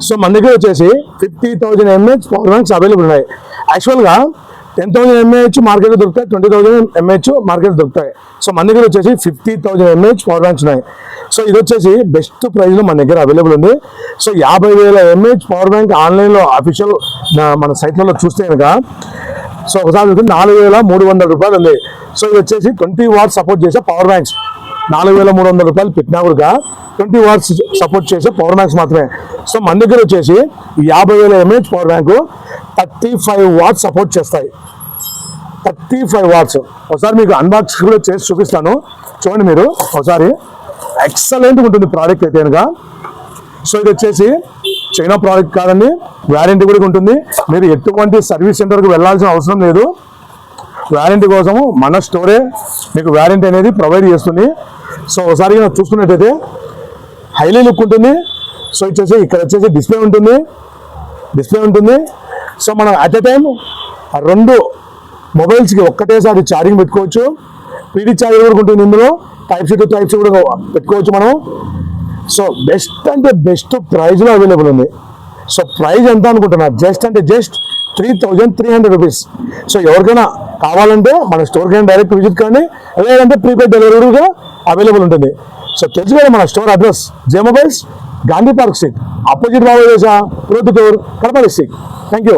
So మన దగ్గర వచ్చేసి 50,000 mAh పవర్ బ్యాంక్స్ అవైలబుల్ ఉన్నాయి. యాక్చువల్గా 10,000 mAh మార్కెట్లో దొరుకుతాయి, 20,000 mAh మార్కెట్ దొరుకుతాయి. సో మన దగ్గర వచ్చేసి 50,000 mAh పవర్ బ్యాంక్స్ ఉన్నాయి. సో ఇది వచ్చేసి బెస్ట్ ప్రైస్లో మన దగ్గర అవైలబుల్ ఉంది. సో 50,000 mAh పవర్ బ్యాంక్ ఆన్లైన్లో అఫీషియల్ మన సైట్లలో చూస్తే కనుక సో ఒకసారి 4,300 రూపాయలు ఉంది. సో ఇది వచ్చేసి 20 వాట్స్ సపోర్ట్ చేసే పవర్ బ్యాంక్స్. 4,300 రూపాయలు పెట్టినా కూడా 20 వాట్స్ సపోర్ట్ చేసే పవర్ బ్యాంక్స్ మాత్రమే. సో మన దగ్గర వచ్చేసి 50,000 mAh power bank 35 watts support చేస్తాయి. 35 వాట్స్. ఒకసారి మీకు అన్బాక్స్ కూడా చేసి చూపిస్తాను, చూడండి మీరు ఒకసారి. ఎక్సలెంట్ ఉంటుంది ప్రోడక్ట్ అయితే కనుక. సో ఇది వచ్చేసి చైనా ప్రోడక్ట్ కాదండి, వారంటీ కూడా ఉంటుంది. మీరు ఎటువంటి సర్వీస్ సెంటర్కి వెళ్ళాల్సిన అవసరం లేదు. వారంటీ కోసము మన స్టోరే మీకు వారంటీ అనేది ప్రొవైడ్ చేస్తుంది. సో ఒకసారి చూసుకున్నట్టయితే హైలీ లుక్ ఉంటుంది. సో వచ్చేసి ఇక్కడ వచ్చేసి డిస్ప్లే ఉంటుంది. సో మనం అట్ ఎ టైం 2 మొబైల్స్కి ఒక్కటేసారి ఛార్జింగ్ పెట్టుకోవచ్చు. పీడీ ఛార్జర్ కూడా ఉంటుంది ఇందులో. Type C to type C కూడా పెట్టుకోవచ్చు మనం. సో బెస్ట్ అంటే బెస్ట్ ప్రైజ్లో అవైలబుల్ ఉంది. సో ప్రైజ్ ఎంత అనుకుంటున్నారు? Just 3,300 rupees. సో ఎవరికైనా కావాలంటే మన స్టోర్కి డైరెక్ట్ విజిట్ కానీ, లేదంటే ప్రీపెయిడ్ డెలివరీ కూడా అవైలబుల్ ఉంటుంది. సో తెలుసు కదా మన store address J mobiles, Gandhi park street, opposite Babu road, Kadapa district. Thank you.